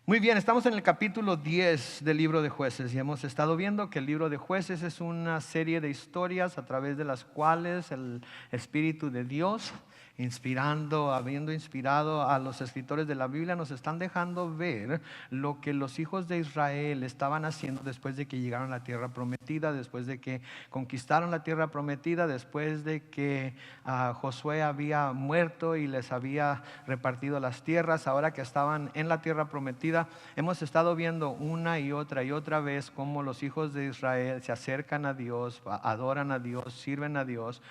Muy bien, estamos en el capítulo 10 del libro de Jueces y hemos estado viendo que el libro de Jueces es una serie de historias a través de las cuales el Espíritu de Dios, habiendo inspirado a los escritores de la Biblia, nos están dejando ver lo que los hijos de Israel estaban haciendo después de que llegaron a la tierra prometida, después de que conquistaron la tierra prometida, después de que Josué había muerto y les había repartido las tierras. Ahora que estaban en la tierra prometida, hemos estado viendo una y otra vez cómo los hijos de Israel se acercan a Dios, adoran a Dios, sirven a Dios.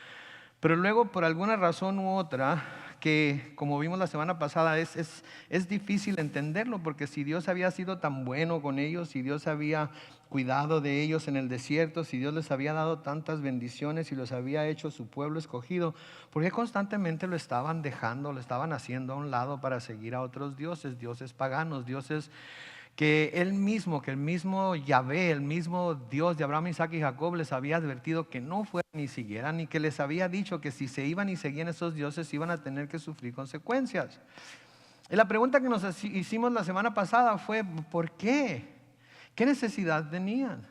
Pero luego, por alguna razón u otra, que como vimos la semana pasada, es difícil entenderlo, porque si Dios había sido tan bueno con ellos, si Dios había cuidado de ellos en el desierto, si Dios les había dado tantas bendiciones y los había hecho su pueblo escogido, ¿por qué constantemente lo estaban dejando, lo estaban haciendo a un lado para seguir a otros dioses, dioses paganos, dioses que el mismo Yahvé, el mismo Dios de Abraham, Isaac y Jacob les había advertido que no fueran ni siguieran, y que les había dicho que si se iban y seguían esos dioses iban a tener que sufrir consecuencias? Y la pregunta que nos hicimos la semana pasada fue: ¿por qué? ¿Qué necesidad tenían?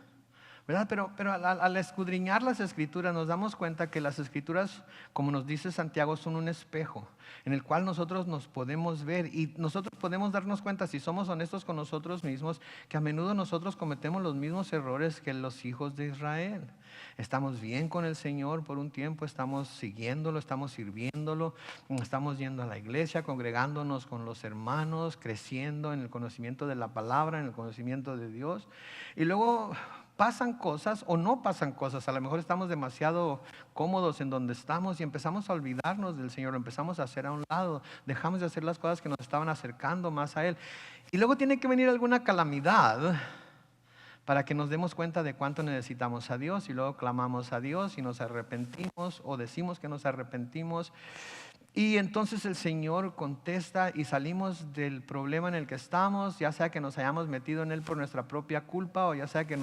¿Verdad? Pero al escudriñar las escrituras nos damos cuenta que las escrituras, como nos dice Santiago, son un espejo en el cual nosotros nos podemos ver, y nosotros podemos darnos cuenta, si somos honestos con nosotros mismos, que a menudo nosotros cometemos los mismos errores que los hijos de Israel. Estamos bien con el Señor por un tiempo, estamos siguiéndolo, estamos sirviéndolo, estamos yendo a la iglesia, congregándonos con los hermanos, creciendo en el conocimiento de la palabra, en el conocimiento de Dios, y luego pasan cosas o no pasan cosas. A lo mejor estamos demasiado cómodos en donde estamos y empezamos a olvidarnos del Señor, lo empezamos a hacer a un lado, dejamos de hacer las cosas que nos estaban acercando más a Él, y luego tiene que venir alguna calamidad para que nos demos cuenta de cuánto necesitamos a Dios, y luego clamamos a Dios y nos arrepentimos o decimos que nos arrepentimos. Y entonces el Señor contesta y salimos del problema en el que estamos, ya sea que nos hayamos metido en él por nuestra propia culpa, o ya sea que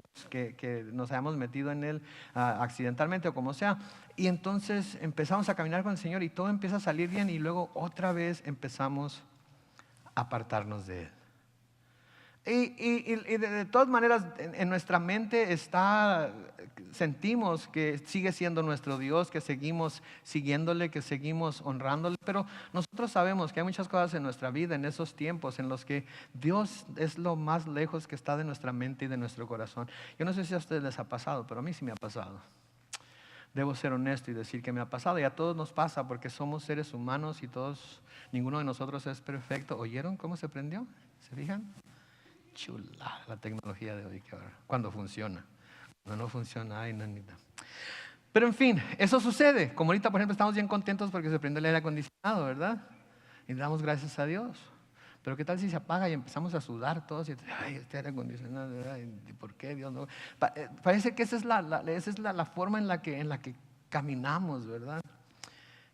nos hayamos metido en él accidentalmente, o como sea. Y entonces empezamos a caminar con el Señor y todo empieza a salir bien, y luego otra vez empezamos a apartarnos de él. Y de todas maneras en nuestra mente sentimos que sigue siendo nuestro Dios, que seguimos siguiéndole, que seguimos honrándole, pero nosotros sabemos que hay muchas cosas en nuestra vida, en esos tiempos en los que Dios es lo más lejos que está de nuestra mente y de nuestro corazón. Yo no sé si a ustedes les ha pasado, pero a mí sí me ha pasado. Debo ser honesto y decir que me ha pasado, y a todos nos pasa, porque somos seres humanos y ninguno de nosotros es perfecto. ¿Oyeron cómo se prendió? ¿Se fijan? Chula la tecnología de hoy, cuando funciona. Cuando no funciona, ay, nanita. Pero en fin, eso sucede. Como ahorita, por ejemplo, estamos bien contentos porque se prendió el aire acondicionado, ¿verdad? Y damos gracias a Dios. Pero ¿qué tal si se apaga y empezamos a sudar todos? Y ay, este aire acondicionado, ¿por qué Dios no? Parece que esa es la forma en la que caminamos, ¿verdad?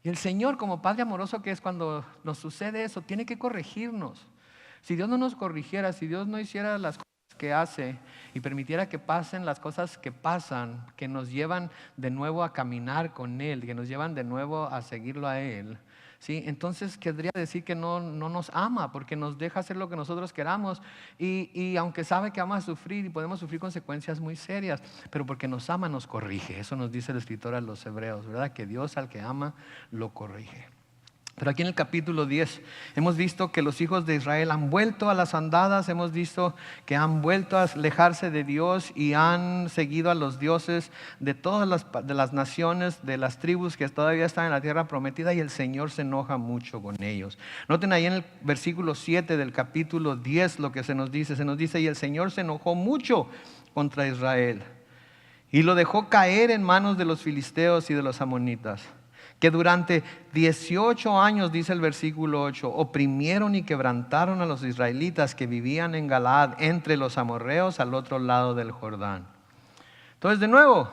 Y el Señor, como Padre amoroso que es, cuando nos sucede eso, tiene que corregirnos. Si Dios no nos corrigiera, si Dios no hiciera las cosas que hace y permitiera que pasen las cosas que pasan, que nos llevan de nuevo a caminar con Él, que nos llevan de nuevo a seguirlo a Él, ¿sí? Entonces querría decir que no nos ama, porque nos deja hacer lo que nosotros queramos, y aunque sabe que vamos a sufrir y podemos sufrir consecuencias muy serias, pero porque nos ama nos corrige. Eso nos dice el escritor a los Hebreos, ¿verdad? Que Dios al que ama lo corrige. Pero aquí en el capítulo 10 hemos visto que los hijos de Israel han vuelto a las andadas, hemos visto que han vuelto a alejarse de Dios y han seguido a los dioses de todas las naciones, de las tribus que todavía están en la tierra prometida, y el Señor se enoja mucho con ellos. Noten ahí en el versículo 7 del capítulo 10 lo que se nos dice, y el Señor se enojó mucho contra Israel y lo dejó caer en manos de los filisteos y de los amonitas, que durante 18 años, dice el versículo 8, oprimieron y quebrantaron a los israelitas que vivían en Galaad, entre los amorreos al otro lado del Jordán. Entonces, de nuevo,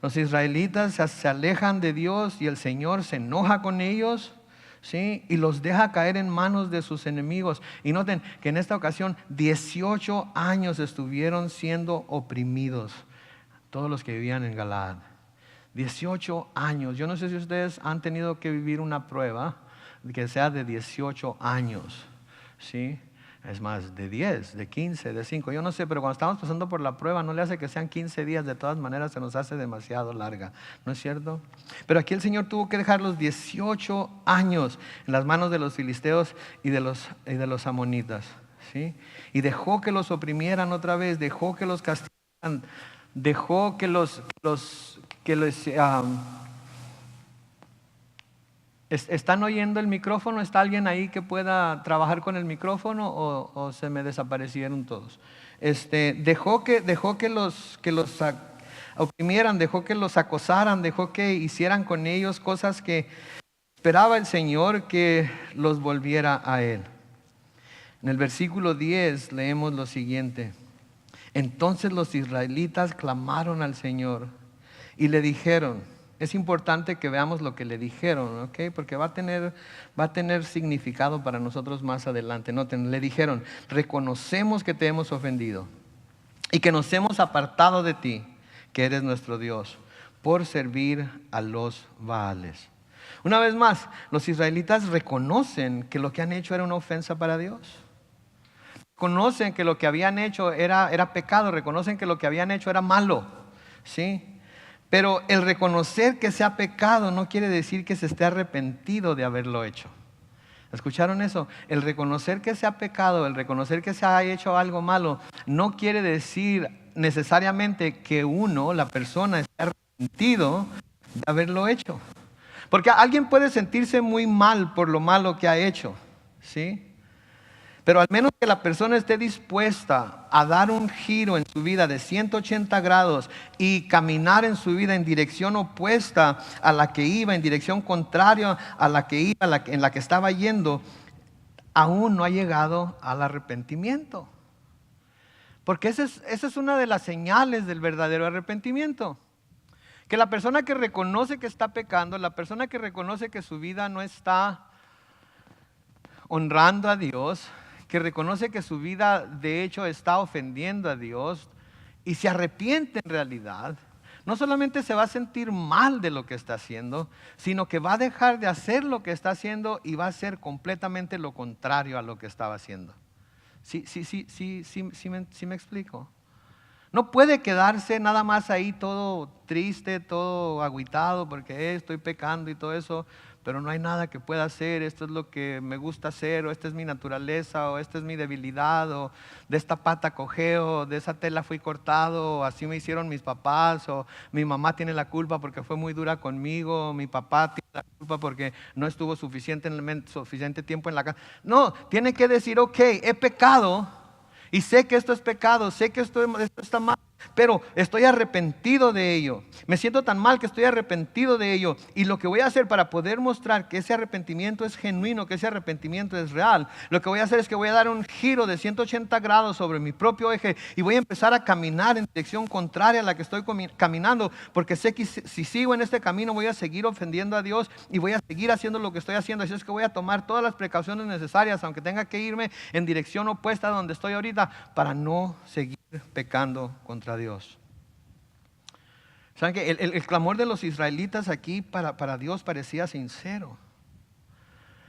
los israelitas se alejan de Dios y el Señor se enoja con ellos, ¿sí? Y los deja caer en manos de sus enemigos. Y noten que en esta ocasión 18 años estuvieron siendo oprimidos todos los que vivían en Galaad. 18 años. Yo no sé si ustedes han tenido que vivir una prueba que sea de 18 años, ¿sí? Es más, de 10, de 15, de 5. Yo no sé, pero cuando estamos pasando por la prueba, no le hace que sean 15 días. De todas maneras, se nos hace demasiado larga. ¿No es cierto? Pero aquí el Señor tuvo que dejar los 18 años en las manos de los filisteos y de los amonitas. ¿Sí? Y dejó que los oprimieran otra vez, dejó que los castigaran, dejó que ¿Están oyendo el micrófono? ¿Está alguien ahí que pueda trabajar con el micrófono o se me desaparecieron todos? Dejó que los oprimieran, dejó que los acosaran, dejó que hicieran con ellos cosas que esperaba el Señor que los volviera a Él. En el versículo 10 leemos lo siguiente: entonces los israelitas clamaron al Señor y le dijeron. Es importante que veamos lo que le dijeron, ¿ok? Porque va a tener significado para nosotros más adelante. Noten, le dijeron: reconocemos que te hemos ofendido y que nos hemos apartado de ti, que eres nuestro Dios, por servir a los Baales. Una vez más, los israelitas reconocen que lo que han hecho era una ofensa para Dios. Reconocen que lo que habían hecho era pecado, reconocen que lo que habían hecho era malo, ¿sí? Pero el reconocer que sea pecado no quiere decir que se esté arrepentido de haberlo hecho. ¿Escucharon eso? El reconocer que sea pecado, el reconocer que se ha hecho algo malo, no quiere decir necesariamente que la persona, esté arrepentido de haberlo hecho. Porque alguien puede sentirse muy mal por lo malo que ha hecho, ¿sí? Pero al menos que la persona esté dispuesta a dar un giro en su vida de 180 grados y caminar en su vida en dirección opuesta a la que iba, en dirección contraria a la que iba, en la que estaba yendo, aún no ha llegado al arrepentimiento. Porque esa es una de las señales del verdadero arrepentimiento. Que la persona que reconoce que está pecando, la persona que reconoce que su vida no está honrando a Dios, que reconoce que su vida de hecho está ofendiendo a Dios y se arrepiente en realidad, no solamente se va a sentir mal de lo que está haciendo, sino que va a dejar de hacer lo que está haciendo y va a hacer completamente lo contrario a lo que estaba haciendo. Sí me explico. No puede quedarse nada más ahí todo triste, todo agüitado porque estoy pecando y todo eso, pero no hay nada que pueda hacer. Esto es lo que me gusta hacer, o esta es mi naturaleza, o esta es mi debilidad, o de esta pata cojeo, de esa tela fui cortado, o así me hicieron mis papás, o mi mamá tiene la culpa porque fue muy dura conmigo, o mi papá tiene la culpa porque no estuvo suficiente tiempo en la casa. No, tiene que decir, ok, he pecado y sé que esto es pecado, sé que esto está mal, pero estoy arrepentido de ello. Me siento tan mal que estoy arrepentido de ello. Y lo que voy a hacer para poder mostrar que ese arrepentimiento es genuino, que ese arrepentimiento es real, lo que voy a hacer es que voy a dar un giro de 180 grados sobre mi propio eje y voy a empezar a caminar en dirección contraria a la que estoy caminando, porque sé que si sigo en este camino voy a seguir ofendiendo a Dios y voy a seguir haciendo lo que estoy haciendo. Así es que voy a tomar todas las precauciones necesarias, aunque tenga que irme en dirección opuesta a donde estoy ahorita, para no seguir pecando contra Dios. ¿Saben que el clamor de los israelitas aquí para Dios parecía sincero?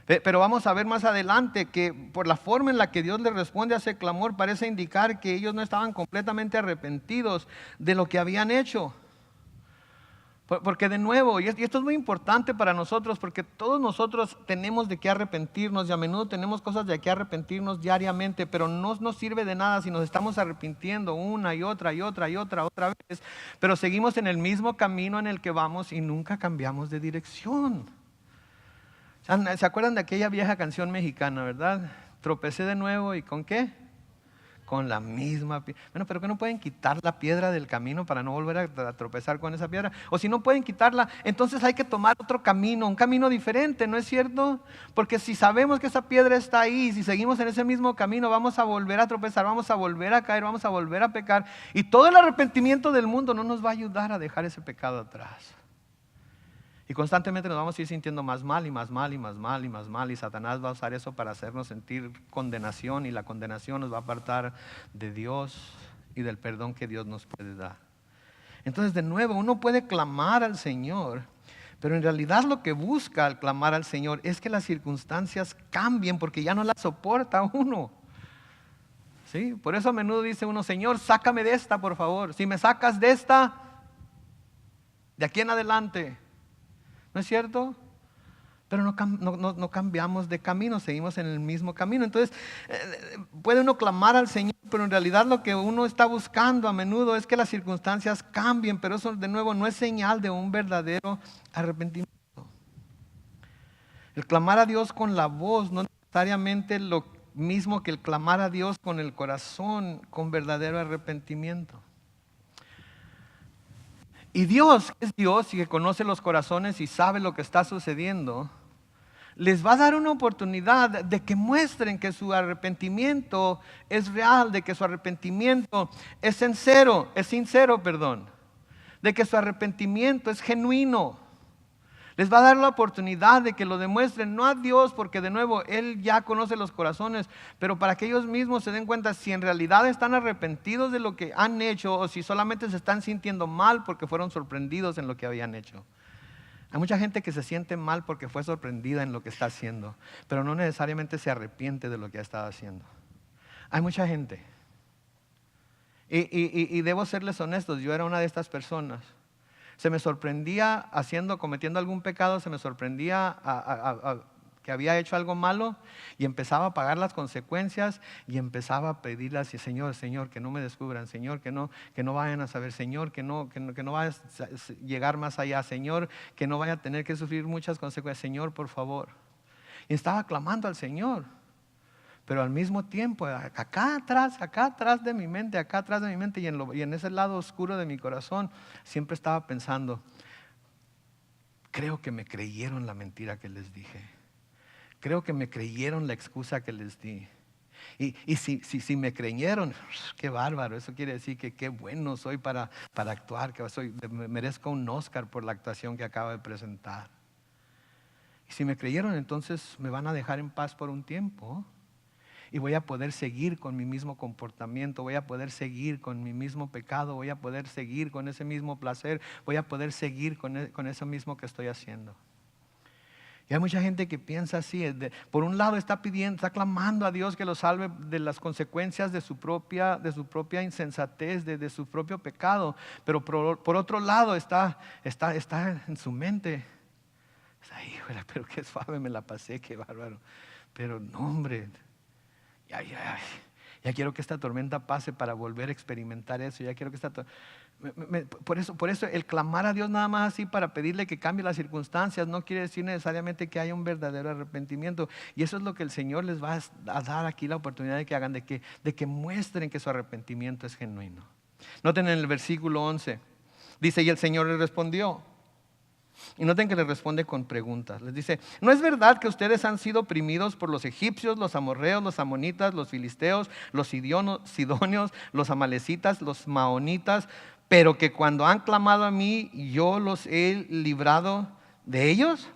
Pero vamos a ver más adelante que por la forma en la que Dios le responde a ese clamor parece indicar que ellos no estaban completamente arrepentidos de lo que habían hecho. Porque de nuevo, y esto es muy importante para nosotros, porque todos nosotros tenemos de qué arrepentirnos y a menudo tenemos cosas de qué arrepentirnos diariamente, pero no nos sirve de nada si nos estamos arrepintiendo una y otra vez, pero seguimos en el mismo camino en el que vamos y nunca cambiamos de dirección. ¿Se acuerdan de aquella vieja canción mexicana, verdad? Tropecé de nuevo, ¿y con qué? Con la misma piedra. Bueno, pero que no pueden quitar la piedra del camino para no volver a tropezar con esa piedra. O si no pueden quitarla, entonces hay que tomar otro camino, un camino diferente, ¿no es cierto? Porque si sabemos que esa piedra está ahí, si seguimos en ese mismo camino, vamos a volver a tropezar, vamos a volver a caer, vamos a volver a pecar. Y todo el arrepentimiento del mundo no nos va a ayudar a dejar ese pecado atrás. Y constantemente nos vamos a ir sintiendo más mal y más mal y más mal y más mal. Y Satanás va a usar eso para hacernos sentir condenación. Y la condenación nos va a apartar de Dios y del perdón que Dios nos puede dar. Entonces, de nuevo, uno puede clamar al Señor, pero en realidad lo que busca al clamar al Señor es que las circunstancias cambien, porque ya no las soporta uno. ¿Sí? Por eso a menudo dice uno, Señor, sácame de esta, por favor. Si me sacas de esta, de aquí en adelante. ¿No es cierto? Pero no cambiamos de camino, seguimos en el mismo camino. Entonces, puede uno clamar al Señor, pero en realidad lo que uno está buscando a menudo es que las circunstancias cambien, pero eso de nuevo no es señal de un verdadero arrepentimiento. El clamar a Dios con la voz no es necesariamente lo mismo que el clamar a Dios con el corazón, con verdadero arrepentimiento. Y Dios, que es Dios y que conoce los corazones y sabe lo que está sucediendo, les va a dar una oportunidad de que muestren que su arrepentimiento es real, de que su arrepentimiento es sincero, de que su arrepentimiento es genuino. Les va a dar la oportunidad de que lo demuestren, no a Dios, porque de nuevo Él ya conoce los corazones, pero para que ellos mismos se den cuenta si en realidad están arrepentidos de lo que han hecho o si solamente se están sintiendo mal porque fueron sorprendidos en lo que habían hecho. Hay mucha gente que se siente mal porque fue sorprendida en lo que está haciendo, pero no necesariamente se arrepiente de lo que ha estado haciendo. Hay mucha gente. Y debo serles honestos, yo era una de estas personas. Se me sorprendía cometiendo algún pecado, se me sorprendía que había hecho algo malo y empezaba a pagar las consecuencias y empezaba a pedirle así, Señor, que no me descubran, Señor, que no vayan a saber, Señor, que no vaya a llegar más allá, Señor, que no vaya a tener que sufrir muchas consecuencias, Señor, por favor. Y estaba clamando al Señor. Pero al mismo tiempo, acá atrás de mi mente y en ese lado oscuro de mi corazón, siempre estaba pensando, creo que me creyeron la mentira que les dije. Creo que me creyeron la excusa que les di. Y si me creyeron, qué bárbaro, eso quiere decir que qué bueno soy para actuar, merezco un Oscar por la actuación que acabo de presentar. Y si me creyeron, entonces me van a dejar en paz por un tiempo. Y voy a poder seguir con mi mismo comportamiento, voy a poder seguir con mi mismo pecado, voy a poder seguir con ese mismo placer, voy a poder seguir con eso mismo que estoy haciendo. Y hay mucha gente que piensa así, por un lado está clamando a Dios que lo salve de las consecuencias de su propia insensatez, de su propio pecado, pero por otro lado está en su mente, híjole, pero qué suave me la pasé, qué bárbaro, pero no, hombre. Ya quiero que esta tormenta pase para volver a experimentar eso. Ya quiero que por eso el clamar a Dios nada más así para pedirle que cambie las circunstancias no quiere decir necesariamente que haya un verdadero arrepentimiento. Y eso es lo que el Señor les va a dar aquí la oportunidad de que hagan, de que muestren que su arrepentimiento es genuino. Noten en el versículo 11, dice, y el Señor le respondió. Y noten que le responde con preguntas. Les dice, ¿no es verdad que ustedes han sido oprimidos por los egipcios, los amorreos, los amonitas, los filisteos, los sidonios, los amalecitas, los maonitas, pero que cuando han clamado a mí, yo los he librado de ellos?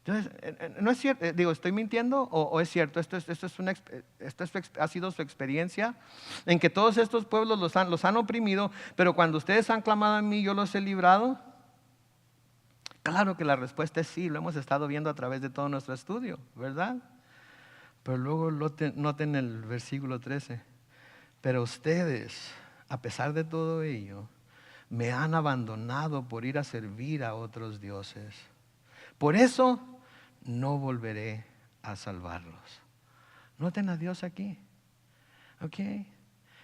Entonces, no es cierto, ¿estoy mintiendo o es cierto? Esto ha sido su experiencia, en que todos estos pueblos los han oprimido, pero cuando ustedes han clamado a mí, yo los he librado. Claro que la respuesta es sí, lo hemos estado viendo a través de todo nuestro estudio, ¿verdad? Pero luego noten el versículo 13, pero ustedes, a pesar de todo ello, me han abandonado por ir a servir a otros dioses. Por eso no volveré a salvarlos. Noten a Dios aquí. Ok.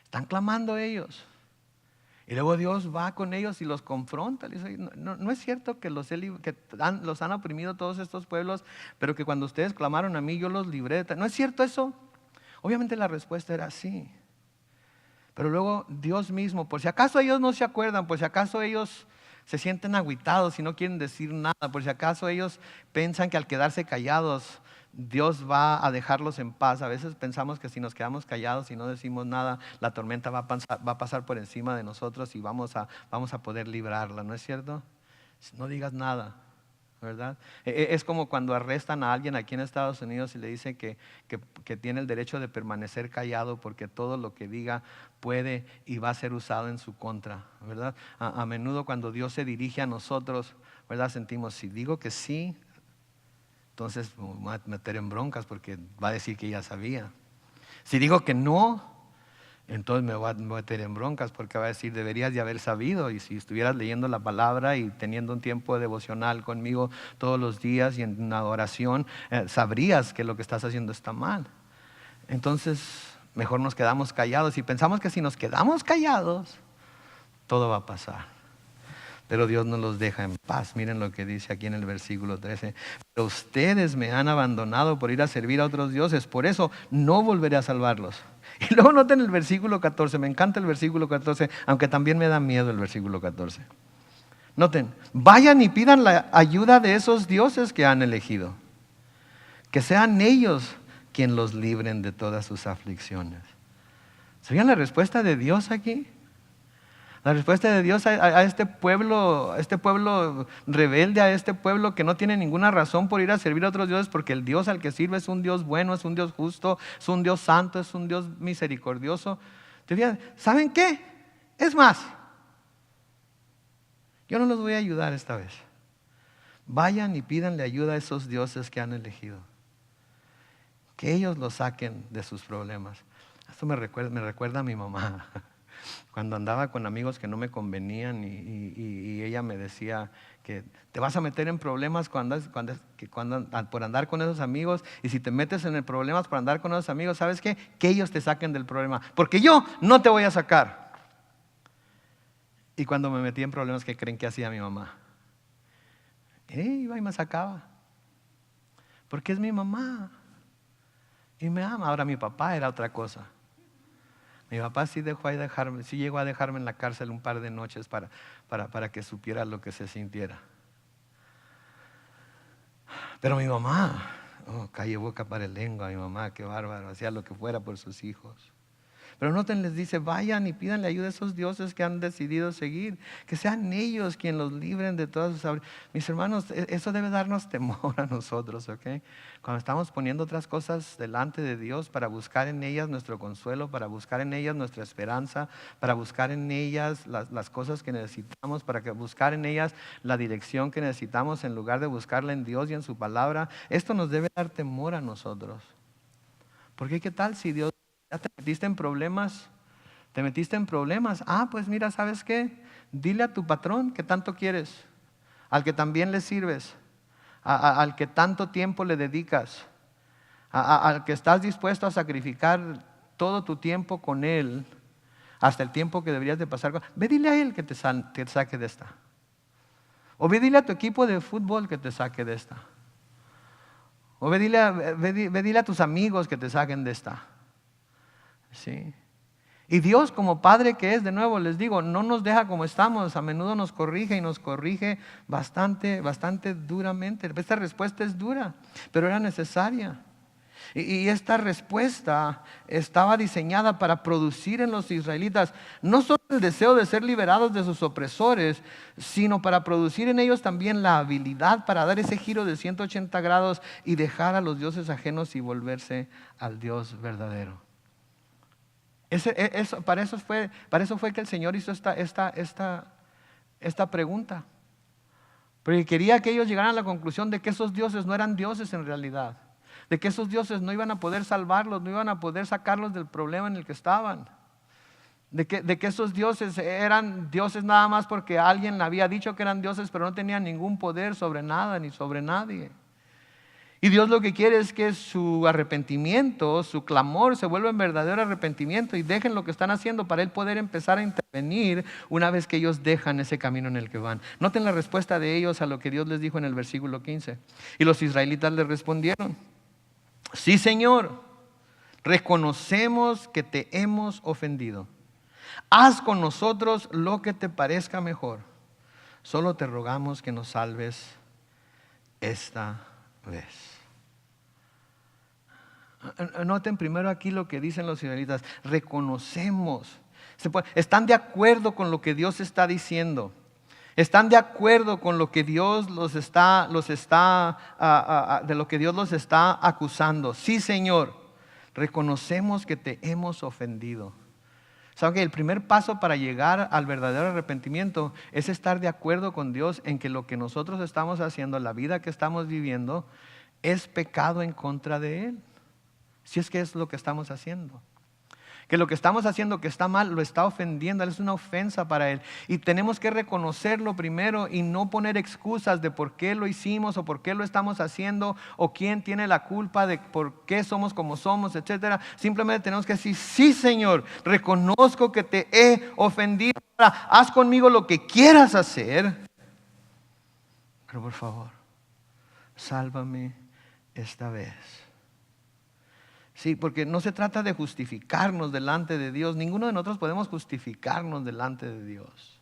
Están clamando ellos. Y luego Dios va con ellos y los confronta. Les dice, no es cierto que los han oprimido todos estos pueblos, pero que cuando ustedes clamaron a mí yo los libré. ¿No es cierto eso? Obviamente la respuesta era sí. Pero luego Dios mismo, por si acaso ellos no se acuerdan, por si acaso ellos se sienten agüitados y no quieren decir nada, por si acaso ellos piensan que al quedarse callados Dios va a dejarlos en paz. A veces pensamos que si nos quedamos callados y no decimos nada, la tormenta va a pasar por encima de nosotros y vamos a poder librarla, ¿no es cierto? No digas nada, ¿verdad? Es como cuando arrestan a alguien aquí en Estados Unidos y le dicen que tiene el derecho de permanecer callado porque todo lo que diga puede y va a ser usado en su contra, ¿verdad? A menudo cuando Dios se dirige a nosotros, ¿verdad? Sentimos, si digo que sí, entonces me voy a meter en broncas porque va a decir que ya sabía. Si digo que no, entonces me voy a meter en broncas porque va a decir, deberías de haber sabido. Y si estuvieras leyendo la palabra y teniendo un tiempo devocional conmigo todos los días y en una oración, sabrías que lo que estás haciendo está mal. Entonces, mejor nos quedamos callados y pensamos que si nos quedamos callados, todo va a pasar. Pero Dios nos los deja en paz. Miren lo que dice aquí en el versículo 13. Pero ustedes me han abandonado por ir a servir a otros dioses. Por eso no volveré a salvarlos. Y luego noten el versículo 14. Me encanta el versículo 14, aunque también me da miedo el versículo 14. Noten, vayan y pidan la ayuda de esos dioses que han elegido. Que sean ellos quien los libren de todas sus aflicciones. ¿Sabían la respuesta de Dios aquí? La respuesta de Dios a este pueblo rebelde, a este pueblo que no tiene ninguna razón por ir a servir a otros dioses, porque el Dios al que sirve es un Dios bueno, es un Dios justo, es un Dios santo, es un Dios misericordioso. ¿Saben qué? Es más, yo no los voy a ayudar esta vez. Vayan y pídanle ayuda a esos dioses que han elegido. Que ellos los saquen de sus problemas. Esto me recuerda a mi mamá. Cuando andaba con amigos que no me convenían y ella me decía que te vas a meter en problemas por andar con esos amigos, y si te metes en problemas por andar con esos amigos, ¿sabes qué? Que ellos te saquen del problema, porque yo no te voy a sacar. Y cuando me metí en problemas, ¿qué creen que hacía mi mamá? Iba y me sacaba, porque es mi mamá y me ama. Ahora mi papá era otra cosa. Mi papá sí llegó a dejarme en la cárcel un par de noches para que supiera lo que se sintiera. Pero mi mamá, calle boca para el lengua, mi mamá, qué bárbaro, hacía lo que fuera por sus hijos. Pero noten, les dice, vayan y pídanle ayuda a esos dioses que han decidido seguir, que sean ellos quienes los libren de todas sus... Mis hermanos, eso debe darnos temor a nosotros, ¿ok? Cuando estamos poniendo otras cosas delante de Dios para buscar en ellas nuestro consuelo, para buscar en ellas nuestra esperanza, para buscar en ellas las cosas que necesitamos, buscar en ellas la dirección que necesitamos en lugar de buscarla en Dios y en su palabra, esto nos debe dar temor a nosotros. Porque ¿qué tal si Dios... ¿Ya te metiste en problemas? ¿Te metiste en problemas? Pues mira, ¿sabes qué? Dile a tu patrón que tanto quieres, al que también le sirves, al que tanto tiempo le dedicas, al que estás dispuesto a sacrificar todo tu tiempo con él, hasta el tiempo que deberías de pasar con él. Ve, dile a él que te saque de esta. O ve, dile a tu equipo de fútbol que te saque de esta. O ve, dile a tus amigos que te saquen de esta. Sí. Y Dios, como Padre que es, de nuevo les digo, no nos deja como estamos, a menudo nos corrige y nos corrige bastante duramente. Esta respuesta es dura, pero era necesaria. Y esta respuesta estaba diseñada para producir en los israelitas no solo el deseo de ser liberados de sus opresores, sino para producir en ellos también la habilidad para dar ese giro de 180 grados y dejar a los dioses ajenos y volverse al Dios verdadero. Para eso fue que el Señor hizo esta pregunta. Porque quería que ellos llegaran a la conclusión de que esos dioses no eran dioses en realidad. De que esos dioses no iban a poder salvarlos, no iban a poder sacarlos del problema en el que estaban. De que esos dioses eran dioses nada más porque alguien había dicho que eran dioses, pero no tenían ningún poder sobre nada ni sobre nadie. Y Dios lo que quiere es que su arrepentimiento, su clamor se vuelva en verdadero arrepentimiento y dejen lo que están haciendo para Él poder empezar a intervenir una vez que ellos dejan ese camino en el que van. Noten la respuesta de ellos a lo que Dios les dijo en el versículo 15. Y los israelitas les respondieron: sí, Señor, reconocemos que te hemos ofendido. Haz con nosotros lo que te parezca mejor. Solo te rogamos que nos salves esta vez. Noten primero aquí lo que dicen los israelitas. Reconocemos. Están de acuerdo con lo que Dios está diciendo. Están de acuerdo con lo que Dios de lo que Dios los está acusando. Sí, Señor, reconocemos que te hemos ofendido. ¿Saben que el primer paso para llegar al verdadero arrepentimiento es estar de acuerdo con Dios en que lo que nosotros estamos haciendo, la vida que estamos viviendo, es pecado en contra de Él? Si es que es lo que estamos haciendo. Que lo que estamos haciendo que está mal, lo está ofendiendo, es una ofensa para Él. Y tenemos que reconocerlo primero y no poner excusas de por qué lo hicimos o por qué lo estamos haciendo o quién tiene la culpa de por qué somos como somos, etcétera. Simplemente tenemos que decir, sí, Señor, reconozco que te he ofendido. Ahora, haz conmigo lo que quieras hacer. Pero por favor, sálvame esta vez. Sí, porque no se trata de justificarnos delante de Dios. Ninguno de nosotros podemos justificarnos delante de Dios.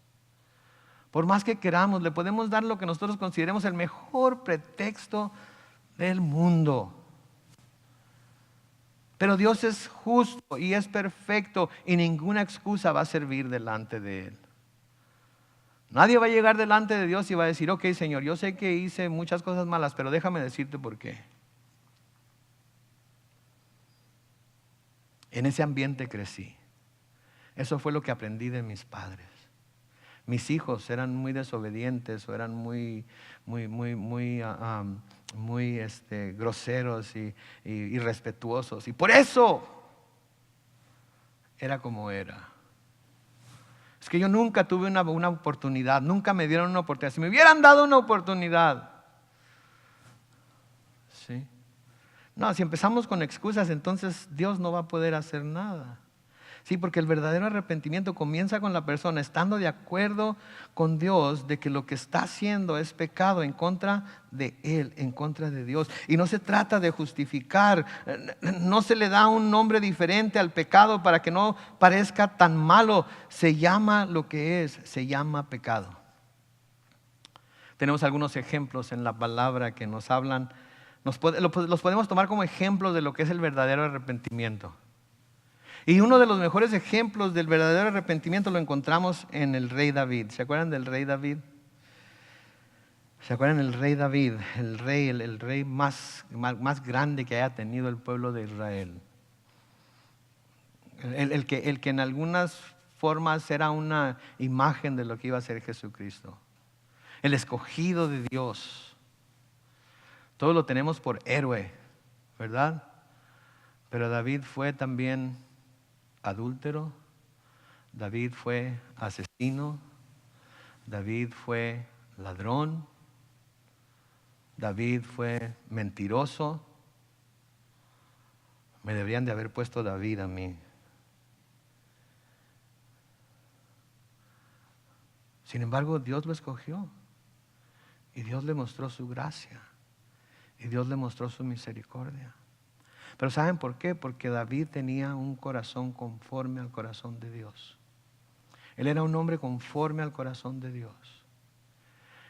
Por más que queramos, le podemos dar lo que nosotros consideremos el mejor pretexto del mundo. Pero Dios es justo y es perfecto y ninguna excusa va a servir delante de Él. Nadie va a llegar delante de Dios y va a decir, ok, Señor, yo sé que hice muchas cosas malas, pero déjame decirte por qué. En ese ambiente crecí. Eso fue lo que aprendí de mis padres. Mis hijos eran muy desobedientes o eran muy groseros y irrespetuosos. Y por eso era como era. Es que yo nunca tuve una oportunidad, nunca me dieron una oportunidad. Si me hubieran dado una oportunidad, ¿sí? No, si empezamos con excusas, entonces Dios no va a poder hacer nada. Sí, porque el verdadero arrepentimiento comienza con la persona estando de acuerdo con Dios de que lo que está haciendo es pecado en contra de Él, en contra de Dios. Y no se trata de justificar, no se le da un nombre diferente al pecado para que no parezca tan malo. Se llama lo que es, se llama pecado. Tenemos algunos ejemplos en la palabra que nos hablan. Los podemos tomar como ejemplos de lo que es el verdadero arrepentimiento. Y uno de los mejores ejemplos del verdadero arrepentimiento lo encontramos en el rey David. ¿Se acuerdan del rey David? ¿Se acuerdan del rey David? El rey más grande que haya tenido el pueblo de Israel. El que en algunas formas era una imagen de lo que iba a ser Jesucristo. El escogido de Dios. Todos lo tenemos por héroe, ¿verdad? Pero David fue también adúltero, David fue asesino, David fue ladrón, David fue mentiroso. Me deberían de haber puesto David a mí. Sin embargo, Dios lo escogió y Dios le mostró su gracia. Y Dios le mostró su misericordia. Pero ¿saben por qué? Porque David tenía un corazón conforme al corazón de Dios. Él era un hombre conforme al corazón de Dios.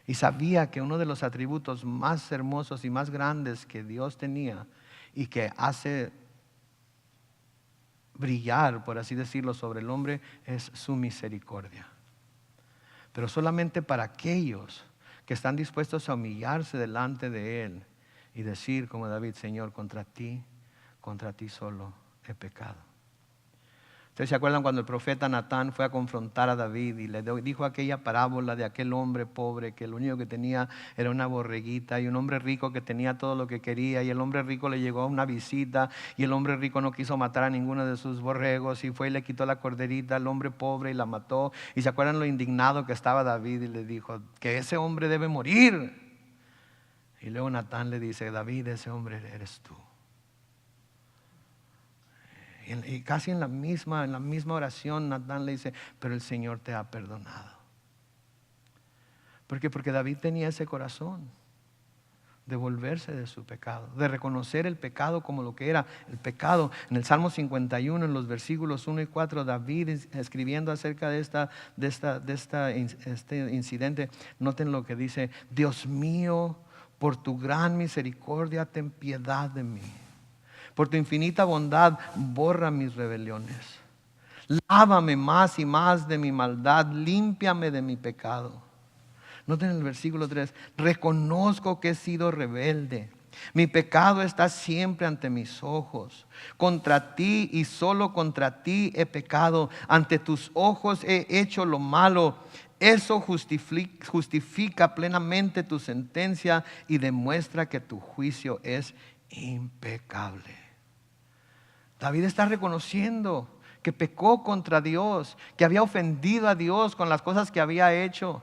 Y sabía que uno de los atributos más hermosos y más grandes que Dios tenía y que hace brillar, por así decirlo, sobre el hombre es su misericordia. Pero solamente para aquellos que están dispuestos a humillarse delante de Él y decir como David, Señor, contra ti solo he pecado. ¿Ustedes se acuerdan cuando el profeta Natán fue a confrontar a David y le dijo aquella parábola de aquel hombre pobre que lo único que tenía era una borreguita y un hombre rico que tenía todo lo que quería, y el hombre rico le llegó a una visita y el hombre rico no quiso matar a ninguno de sus borregos y fue y le quitó la corderita al hombre pobre y la mató? Y se acuerdan lo indignado que estaba David y le dijo que ese hombre debe morir. Y luego Natán le dice, David, ese hombre eres tú. Y casi en la misma oración Natán le dice, pero el Señor te ha perdonado. ¿Por qué? Porque David tenía ese corazón de volverse de su pecado, de reconocer el pecado como lo que era el pecado. En el Salmo 51, en los versículos 1 y 4, David escribiendo acerca de este incidente, noten lo que dice, Dios mío, por tu gran misericordia, ten piedad de mí. Por tu infinita bondad, borra mis rebeliones. Lávame más y más de mi maldad, límpiame de mi pecado. Noten el versículo 3, reconozco que he sido rebelde. Mi pecado está siempre ante mis ojos. Contra ti y solo contra ti he pecado. Ante tus ojos he hecho lo malo. Eso justifica plenamente tu sentencia y demuestra que tu juicio es impecable. David está reconociendo que pecó contra Dios, que había ofendido a Dios con las cosas que había hecho,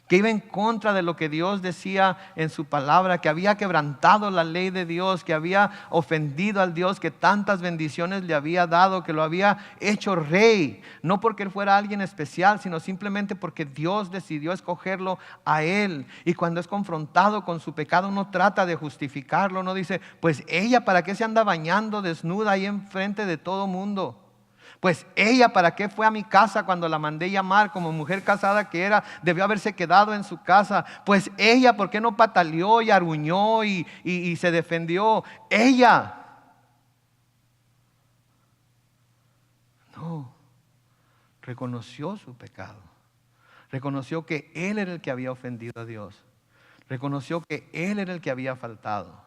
que iba en contra de lo que Dios decía en su palabra, que había quebrantado la ley de Dios, que había ofendido al Dios que tantas bendiciones le había dado, que lo había hecho rey, no porque él fuera alguien especial, sino simplemente porque Dios decidió escogerlo a él. Y cuando es confrontado con su pecado, no trata de justificarlo, no dice, pues ella para qué se anda bañando desnuda ahí enfrente de todo mundo. Pues ella, ¿para qué fue a mi casa cuando la mandé llamar? Como mujer casada que era, debió haberse quedado en su casa. Pues ella, ¿por qué no pataleó y arruñó y se defendió? Ella. No, reconoció su pecado. Reconoció que él era el que había ofendido a Dios. Reconoció que él era el que había faltado.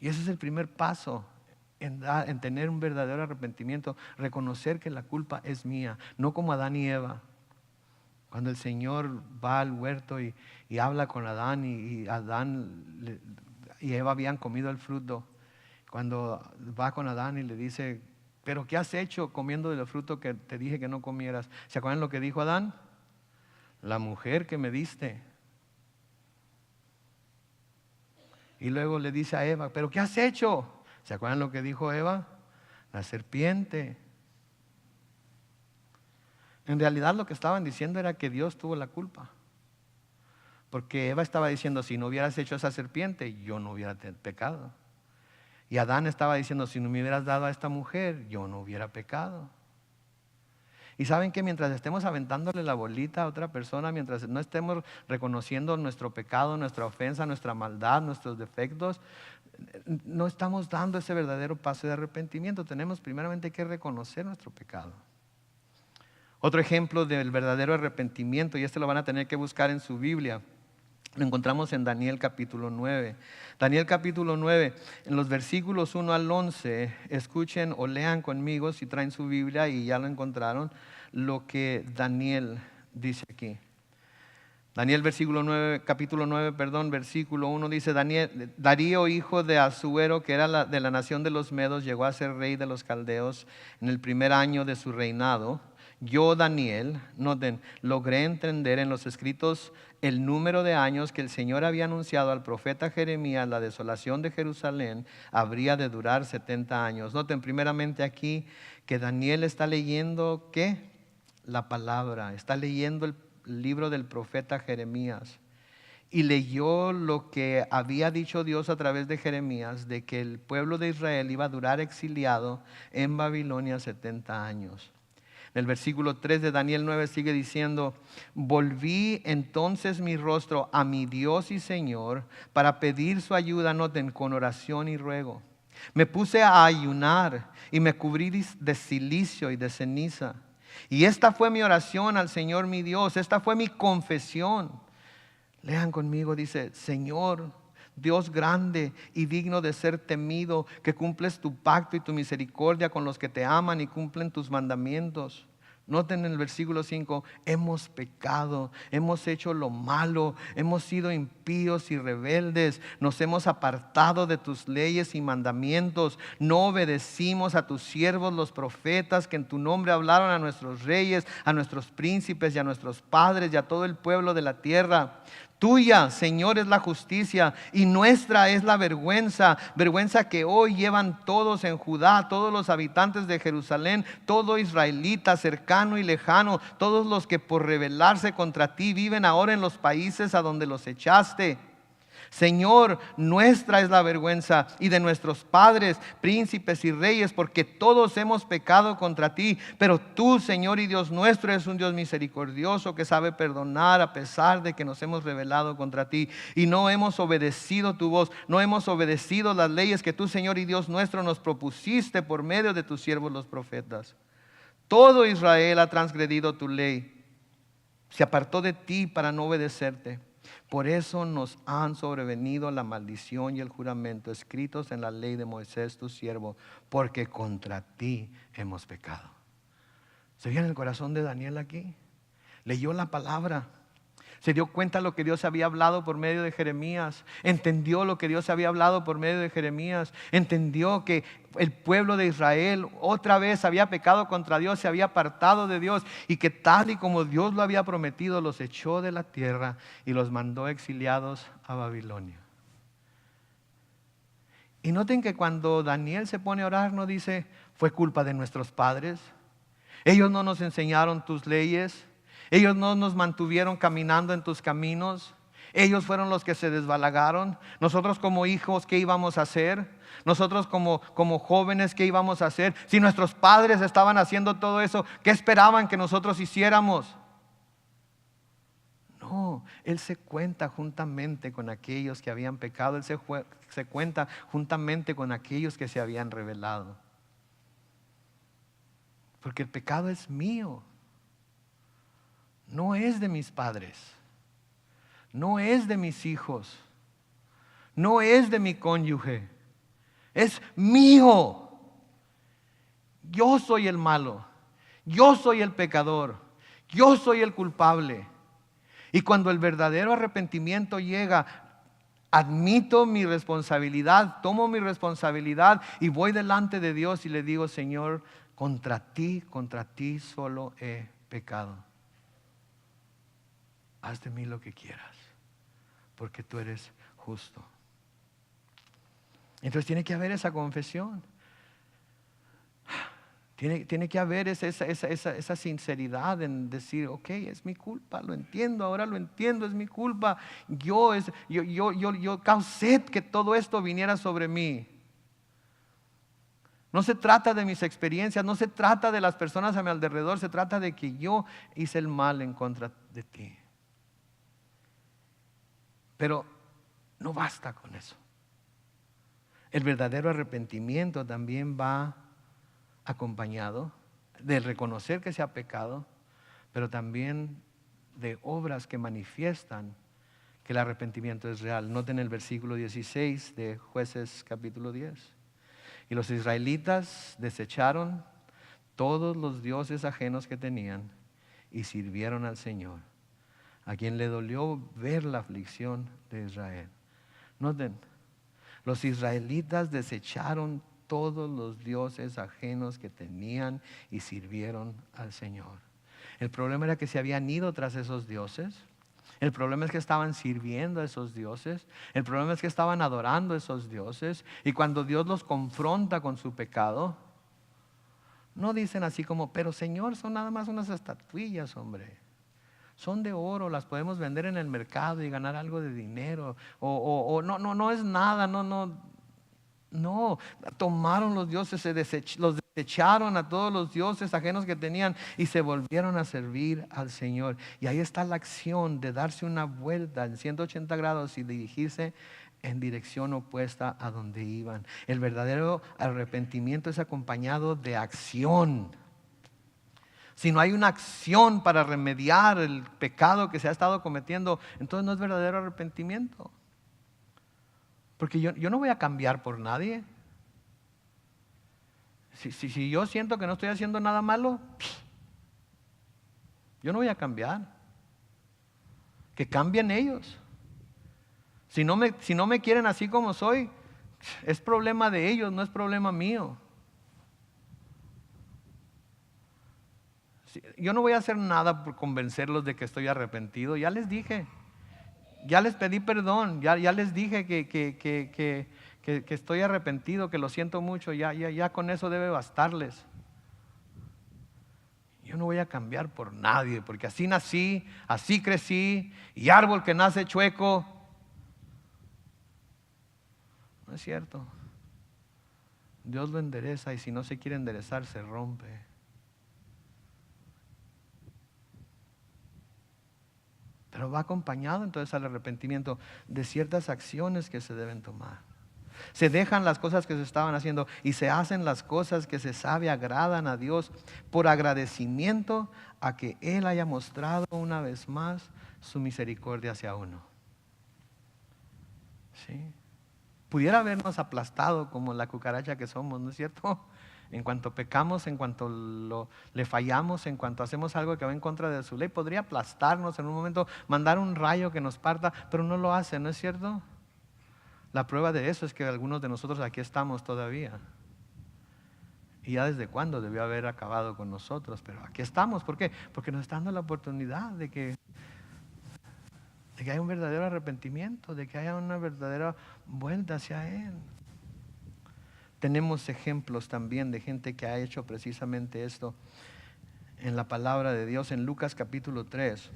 Y ese es el primer paso. En tener un verdadero arrepentimiento, reconocer que la culpa es mía, no como Adán y Eva. Cuando el Señor va al huerto y habla con Adán y Eva habían comido el fruto, cuando va con Adán y le dice, pero ¿qué has hecho comiendo del fruto que te dije que no comieras? ¿Se acuerdan lo que dijo Adán? La mujer que me diste. Y luego le dice a Eva, pero ¿qué has hecho? ¿Se acuerdan lo que dijo Eva? La serpiente. En realidad lo que estaban diciendo era que Dios tuvo la culpa. Porque Eva estaba diciendo, si no hubieras hecho esa serpiente, yo no hubiera pecado. Y Adán estaba diciendo, si no me hubieras dado a esta mujer, yo no hubiera pecado. Y saben que mientras estemos aventándole la bolita a otra persona, mientras no estemos reconociendo nuestro pecado, nuestra ofensa, nuestra maldad, nuestros defectos, no estamos dando ese verdadero paso de arrepentimiento. Tenemos primeramente que reconocer nuestro pecado. Otro ejemplo del verdadero arrepentimiento, y este lo van a tener que buscar en su Biblia, lo encontramos en Daniel capítulo 9. Daniel capítulo 9, en los versículos 1 al 11, escuchen o lean conmigo si traen su Biblia y ya lo encontraron, lo que Daniel dice aquí. Daniel capítulo 9, versículo 1 dice, Darío, hijo de Asuero, que era de la nación de los Medos, llegó a ser rey de los caldeos en el primer año de su reinado. Yo, Daniel, noten, logré entender en los escritos el número de años que el Señor había anunciado al profeta Jeremías, la desolación de Jerusalén habría de durar 70 años. Noten primeramente aquí que Daniel está leyendo, ¿qué? La palabra, está leyendo el libro del profeta Jeremías. Y leyó lo que había dicho Dios a través de Jeremías, de que el pueblo de Israel iba a durar exiliado en Babilonia 70 años. En el versículo 3 de Daniel 9 sigue diciendo, volví entonces mi rostro a mi Dios y Señor para pedir su ayuda, noten, con oración y ruego. Me puse a ayunar y me cubrí de cilicio y de ceniza. Y esta fue mi oración al Señor mi Dios, esta fue mi confesión. Lean conmigo, dice, Señor, Dios grande y digno de ser temido, que cumples tu pacto y tu misericordia con los que te aman y cumplen tus mandamientos. Noten en el versículo 5, hemos pecado, hemos hecho lo malo, hemos sido impíos y rebeldes, nos hemos apartado de tus leyes y mandamientos, no obedecimos a tus siervos los profetas que en tu nombre hablaron a nuestros reyes, a nuestros príncipes y a nuestros padres y a todo el pueblo de la tierra. Tuya, Señor, es la justicia y nuestra es la vergüenza, vergüenza que hoy llevan todos en Judá, todos los habitantes de Jerusalén, todo israelita cercano y lejano, todos los que por rebelarse contra ti viven ahora en los países a donde los echaste. Señor, nuestra es la vergüenza y de nuestros padres, príncipes y reyes, porque todos hemos pecado contra ti. Pero tú, Señor y Dios nuestro, eres un Dios misericordioso que sabe perdonar a pesar de que nos hemos rebelado contra ti y no hemos obedecido tu voz, no hemos obedecido las leyes que tú, Señor y Dios nuestro, nos propusiste por medio de tus siervos los profetas. Todo Israel ha transgredido tu ley, se apartó de ti para no obedecerte. Por eso nos han sobrevenido la maldición y el juramento escritos en la ley de Moisés tu siervo, porque contra ti hemos pecado. ¿Se veía en el corazón de Daniel aquí? Leyó la palabra, Se dio cuenta de lo que Dios había hablado por medio de Jeremías. Entendió lo que Dios había hablado por medio de Jeremías. Entendió que el pueblo de Israel otra vez había pecado contra Dios, se había apartado de Dios, y que tal y como Dios lo había prometido, los echó de la tierra y los mandó exiliados a Babilonia. Y noten que cuando Daniel se pone a orar, no dice: fue culpa de nuestros padres, ellos no nos enseñaron tus leyes, ellos no nos mantuvieron caminando en tus caminos, ellos fueron los que se desbalagaron. Nosotros como hijos, ¿qué íbamos a hacer? Nosotros como jóvenes, ¿qué íbamos a hacer? Si nuestros padres estaban haciendo todo eso, ¿qué esperaban que nosotros hiciéramos? No, Él se cuenta juntamente con aquellos que habían pecado. Él se cuenta juntamente con aquellos que se habían rebelado. Porque el pecado es mío, no es de mis padres, no es de mis hijos, no es de mi cónyuge, es mío. Yo soy el malo, yo soy el pecador, yo soy el culpable. Y cuando el verdadero arrepentimiento llega, admito mi responsabilidad, tomo mi responsabilidad y voy delante de Dios y le digo: Señor, contra ti solo he pecado. Haz de mí lo que quieras, porque tú eres justo. Entonces tiene que haber esa confesión. Tiene que haber esa sinceridad en decir: ok, es mi culpa, lo entiendo, ahora lo entiendo, es mi culpa. Yo causé que todo esto viniera sobre mí. No se trata de mis experiencias, no se trata de las personas a mi alrededor, se trata de que yo hice el mal en contra de ti. Pero no basta con eso. El verdadero arrepentimiento también va acompañado de reconocer que se ha pecado, pero también de obras que manifiestan que el arrepentimiento es real. Noten el versículo 16 de Jueces capítulo 10. Y los israelitas desecharon todos los dioses ajenos que tenían y sirvieron al Señor, a quien le dolió ver la aflicción de Israel. Noten, los israelitas desecharon todos los dioses ajenos que tenían y sirvieron al Señor. El problema era que se habían ido tras esos dioses. El problema es que estaban sirviendo a esos dioses. El problema es que estaban adorando a esos dioses. Y cuando Dios los confronta con su pecado, no dicen así como: pero Señor, son nada más unas estatuillas, hombre. Son de oro, las podemos vender en el mercado y ganar algo de dinero. O no es nada, no, tomaron los dioses, los desecharon a todos los dioses ajenos que tenían y se volvieron a servir al Señor. Y ahí está la acción de darse una vuelta en 180 grados y dirigirse en dirección opuesta a donde iban. El verdadero arrepentimiento es acompañado de acción. Si no hay una acción para remediar el pecado que se ha estado cometiendo, entonces no es verdadero arrepentimiento. Porque yo no voy a cambiar por nadie. Si yo siento que no estoy haciendo nada malo, yo no voy a cambiar. Que cambien ellos. Si no me quieren así como soy, es problema de ellos, no es problema mío. Yo no voy a hacer nada por convencerlos de que estoy arrepentido. Ya les dije. Ya les pedí perdón, ya les dije que estoy arrepentido, que lo siento mucho, ya con eso debe bastarles. Yo no voy a cambiar por nadie, porque así nací, así crecí, y árbol que nace chueco. No es cierto. Dios lo endereza, y si no se quiere enderezar, se rompe. Pero va acompañado entonces al arrepentimiento de ciertas acciones que se deben tomar. Se dejan las cosas que se estaban haciendo y se hacen las cosas que se sabe agradan a Dios por agradecimiento a que Él haya mostrado una vez más su misericordia hacia uno. ¿Sí? Pudiera habernos aplastado como la cucaracha que somos, ¿no es cierto? En cuanto pecamos, en cuanto le fallamos, en cuanto hacemos algo que va en contra de su ley, podría aplastarnos en un momento, mandar un rayo que nos parta, pero no lo hace, ¿no es cierto? La prueba de eso es que algunos de nosotros aquí estamos todavía. Y ya desde cuándo debió haber acabado con nosotros, pero aquí estamos. ¿Por qué? Porque nos está dando la oportunidad de que haya un verdadero arrepentimiento, de que haya una verdadera vuelta hacia Él. Tenemos ejemplos también de gente que ha hecho precisamente esto en la palabra de Dios, en Lucas capítulo 3,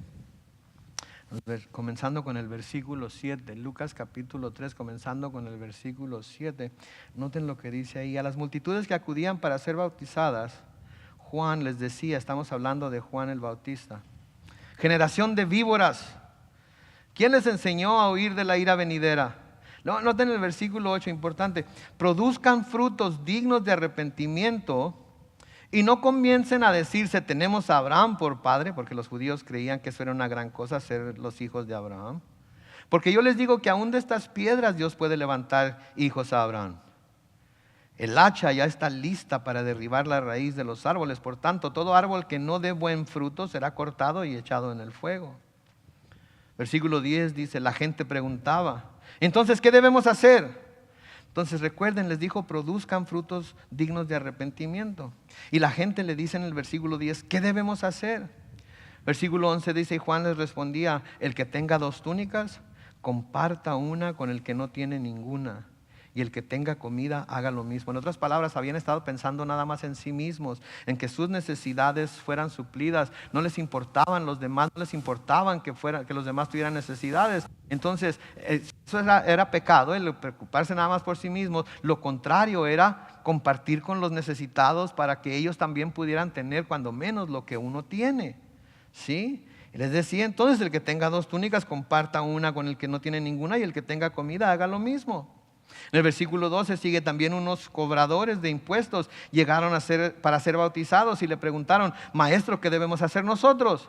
comenzando con el versículo 7. Lucas capítulo 3, comenzando con el versículo 7. Noten lo que dice ahí. A las multitudes que acudían para ser bautizadas, Juan les decía, estamos hablando de Juan el Bautista: generación de víboras, ¿quién les enseñó a huir de la ira venidera? No, noten el versículo 8, importante. Produzcan frutos dignos de arrepentimiento y no comiencen a decirse, tenemos a Abraham por padre, porque los judíos creían que eso era una gran cosa, ser los hijos de Abraham. Porque yo les digo que aún de estas piedras Dios puede levantar hijos a Abraham. El hacha ya está lista para derribar la raíz de los árboles. Por tanto, todo árbol que no dé buen fruto será cortado y echado en el fuego. Versículo 10 dice, la gente preguntaba, entonces, ¿qué debemos hacer? Entonces recuerden, les dijo, produzcan frutos dignos de arrepentimiento. Y la gente le dice en el versículo 10, ¿qué debemos hacer? Versículo 11 dice, y Juan les respondía, el que tenga 2 túnicas, comparta una con el que no tiene ninguna. Y el que tenga comida, haga lo mismo. En otras palabras, habían estado pensando nada más en sí mismos, en que sus necesidades fueran suplidas. No les importaban los demás, no les importaban que los demás tuvieran necesidades. Entonces, eso era pecado, el preocuparse nada más por sí mismos. Lo contrario era compartir con los necesitados para que ellos también pudieran tener cuando menos lo que uno tiene. ¿Sí? Y les decía, entonces, el que tenga 2 túnicas, comparta una con el que no tiene ninguna, y el que tenga comida, haga lo mismo. En el versículo 12 sigue, también unos cobradores de impuestos llegaron para ser bautizados y le preguntaron, maestro, ¿qué debemos hacer nosotros?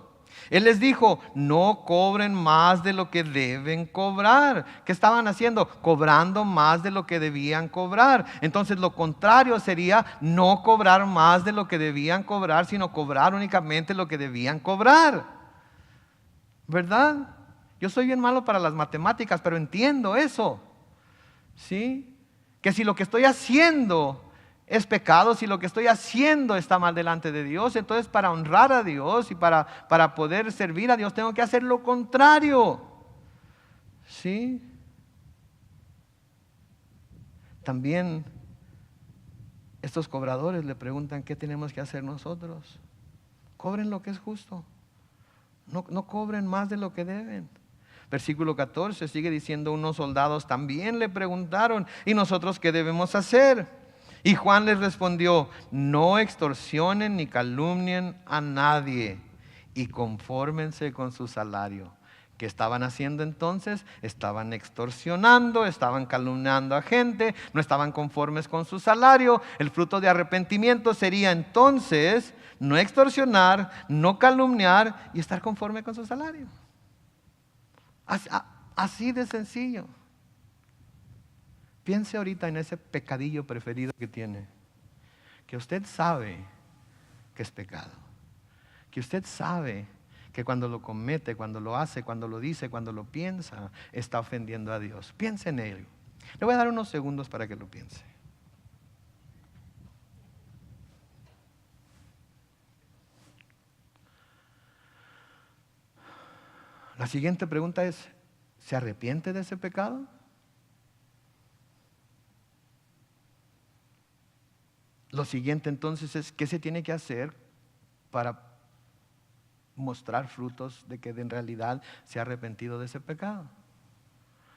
Él les dijo, no cobren más de lo que deben cobrar. ¿Qué estaban haciendo? Cobrando más de lo que debían cobrar. Entonces lo contrario sería no cobrar más de lo que debían cobrar, sino cobrar únicamente lo que debían cobrar. ¿Verdad? Yo soy bien malo para las matemáticas, pero entiendo eso. ¿Sí? Que si lo que estoy haciendo es pecado, si lo que estoy haciendo está mal delante de Dios, entonces para honrar a Dios y para poder servir a Dios tengo que hacer lo contrario. ¿Sí? También estos cobradores le preguntan, ¿qué tenemos que hacer nosotros? Cobren lo que es justo. No cobren más de lo que deben. Versículo 14 sigue diciendo, unos soldados también le preguntaron, ¿y nosotros qué debemos hacer? Y Juan les respondió, no extorsionen ni calumnien a nadie y confórmense con su salario. ¿Qué estaban haciendo entonces? Estaban extorsionando, estaban calumniando a gente, no estaban conformes con su salario. El fruto de arrepentimiento sería entonces no extorsionar, no calumniar y estar conforme con su salario. Así de sencillo. Piense ahorita en ese pecadillo preferido que tiene, que usted sabe que es pecado, que usted sabe que cuando lo comete, cuando lo hace, cuando lo dice, cuando lo piensa, está ofendiendo a Dios. Piense en ello. Le voy a dar unos segundos para que lo piense. La siguiente pregunta es, ¿se arrepiente de ese pecado? Lo siguiente entonces es, ¿qué se tiene que hacer para mostrar frutos de que en realidad se ha arrepentido de ese pecado?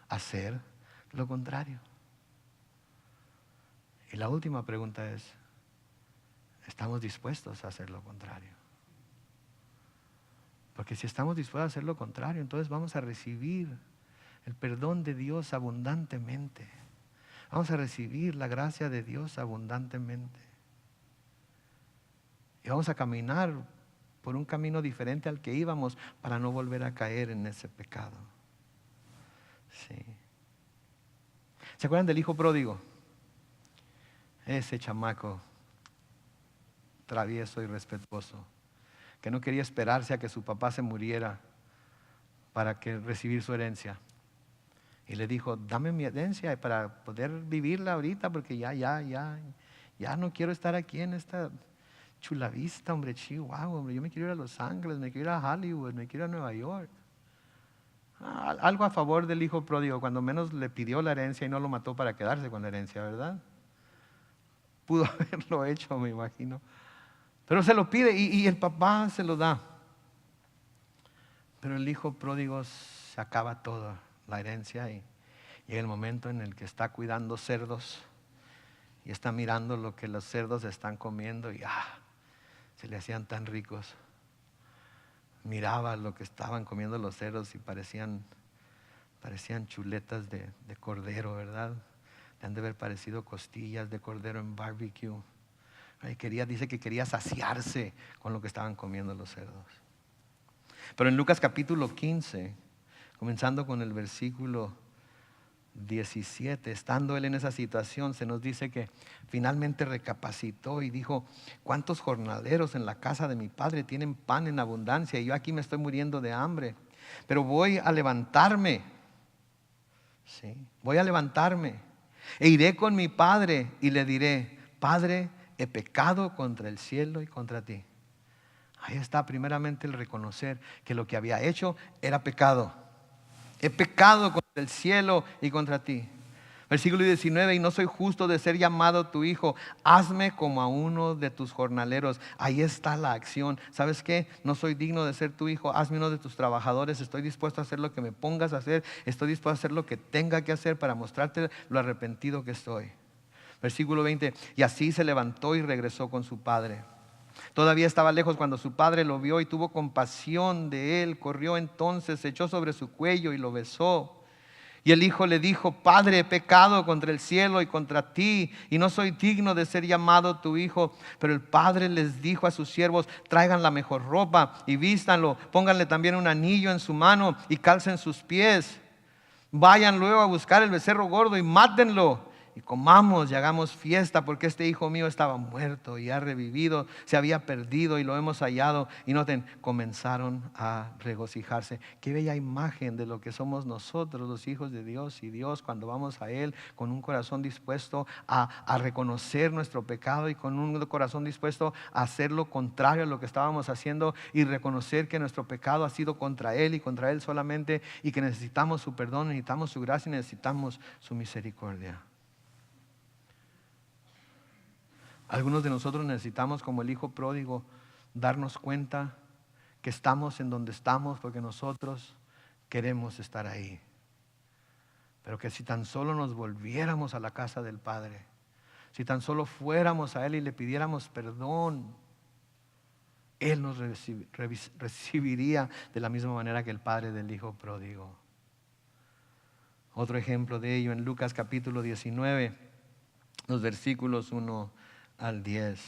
Hacer lo contrario. Y la última pregunta es, ¿estamos dispuestos a hacer lo contrario? Porque si estamos dispuestos a hacer lo contrario, entonces vamos a recibir el perdón de Dios abundantemente. Vamos a recibir la gracia de Dios abundantemente. Y vamos a caminar por un camino diferente al que íbamos para no volver a caer en ese pecado. Sí. ¿Se acuerdan del hijo pródigo? Ese chamaco travieso y respetuoso, que no quería esperarse a que su papá se muriera para recibir su herencia. Y le dijo, dame mi herencia para poder vivirla ahorita, porque ya no quiero estar aquí en esta Chula Vista, hombre, Chihuahua, hombre. Yo me quiero ir a Los Ángeles, me quiero ir a Hollywood, me quiero ir a Nueva York. Algo a favor del hijo pródigo, cuando menos le pidió la herencia y no lo mató para quedarse con la herencia, ¿verdad? Pudo haberlo hecho, me imagino. Pero se lo pide y el papá se lo da. Pero el hijo pródigo se acaba toda la herencia y llega el momento en el que está cuidando cerdos y está mirando lo que los cerdos están comiendo y se le hacían tan ricos. Miraba lo que estaban comiendo los cerdos y parecían chuletas de cordero, ¿verdad? Le han de haber parecido costillas de cordero en barbecue. Dice que quería saciarse con lo que estaban comiendo los cerdos. Pero en Lucas capítulo 15, comenzando con el versículo 17, estando él en esa situación, se nos dice que finalmente recapacitó y dijo, ¿cuántos jornaleros en la casa de mi padre tienen pan en abundancia? Y yo aquí me estoy muriendo de hambre. Pero voy a levantarme, ¿sí? Voy a levantarme e iré con mi padre y le diré, Padre, he pecado contra el cielo y contra ti. Ahí está primeramente el reconocer que lo que había hecho era pecado. He pecado contra el cielo y contra ti. Versículo 19, y no soy justo de ser llamado tu hijo, hazme como a uno de tus jornaleros. Ahí está la acción. ¿Sabes qué? No soy digno de ser tu hijo, hazme uno de tus trabajadores. Estoy dispuesto a hacer lo que me pongas a hacer. Estoy dispuesto a hacer lo que tenga que hacer para mostrarte lo arrepentido que estoy. Versículo 20, y así se levantó y regresó con su padre. Todavía estaba lejos cuando su padre lo vio y tuvo compasión de él. Corrió entonces, se echó sobre su cuello y lo besó. Y el hijo le dijo, Padre, he pecado contra el cielo y contra ti, y no soy digno de ser llamado tu hijo. Pero el padre les dijo a sus siervos, traigan la mejor ropa y vístanlo, pónganle también un anillo en su mano y calcen sus pies. Vayan luego a buscar el becerro gordo y mátenlo. Y comamos y hagamos fiesta, porque este hijo mío estaba muerto y ha revivido, se había perdido y lo hemos hallado. Y noten, comenzaron a regocijarse. Qué bella imagen de lo que somos nosotros, los hijos de Dios, y Dios cuando vamos a Él con un corazón dispuesto a reconocer nuestro pecado y con un corazón dispuesto a hacer lo contrario a lo que estábamos haciendo y reconocer que nuestro pecado ha sido contra Él y contra Él solamente, y que necesitamos su perdón, necesitamos su gracia y necesitamos su misericordia. Algunos de nosotros necesitamos, como el hijo pródigo, darnos cuenta que estamos en donde estamos porque nosotros queremos estar ahí. Pero que si tan solo nos volviéramos a la casa del Padre, si tan solo fuéramos a Él y le pidiéramos perdón, Él nos recibiría de la misma manera que el padre del hijo pródigo. Otro ejemplo de ello en Lucas capítulo 19, los versículos 1 al 10.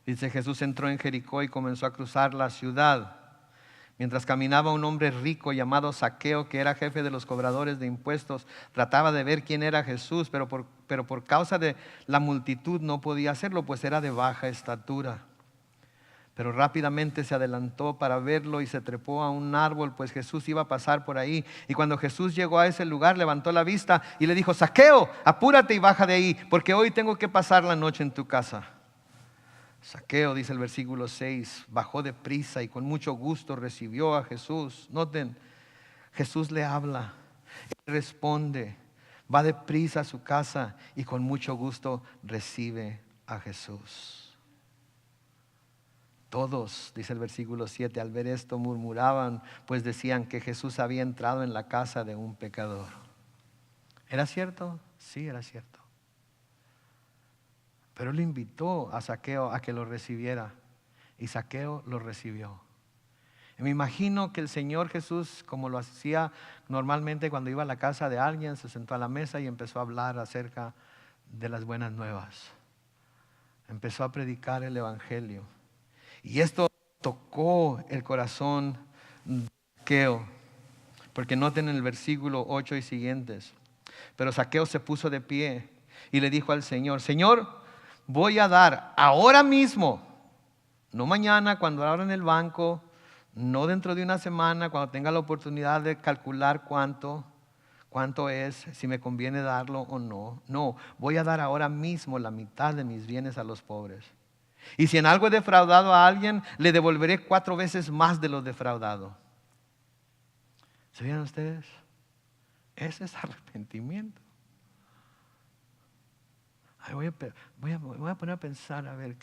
Dice, Jesús entró en Jericó y comenzó a cruzar la ciudad. Mientras caminaba, un hombre rico llamado Zaqueo, que era jefe de los cobradores de impuestos, trataba de ver quién era Jesús, pero por causa de la multitud no podía hacerlo, pues era de baja estatura. Pero rápidamente se adelantó para verlo y se trepó a un árbol, pues Jesús iba a pasar por ahí. Y cuando Jesús llegó a ese lugar, levantó la vista y le dijo, Zaqueo, apúrate y baja de ahí, porque hoy tengo que pasar la noche en tu casa. Zaqueo, dice el versículo 6, bajó deprisa y con mucho gusto recibió a Jesús. Noten, Jesús le habla, él responde, va deprisa a su casa y con mucho gusto recibe a Jesús. Todos, dice el versículo 7, al ver esto murmuraban, pues decían que Jesús había entrado en la casa de un pecador. ¿Era cierto? Sí, era cierto. Pero él invitó a Zaqueo a que lo recibiera, y Zaqueo lo recibió. Y me imagino que el Señor Jesús, como lo hacía normalmente cuando iba a la casa de alguien, se sentó a la mesa y empezó a hablar acerca de las buenas nuevas. Empezó a predicar el evangelio. Y esto tocó el corazón de Zaqueo, porque noten en el versículo 8 y siguientes. Pero Zaqueo se puso de pie y le dijo al Señor, Señor, voy a dar ahora mismo No mañana cuando abra en el banco, no dentro de una semana cuando tenga la oportunidad de calcular cuánto es, si me conviene darlo o no. No, voy a dar ahora mismo la mitad de mis bienes a los pobres. Y si en algo he defraudado a alguien, le devolveré 4 veces más de lo defraudado. ¿Se vieron ustedes? Ese es arrepentimiento. Ay, voy a poner a pensar, a ver,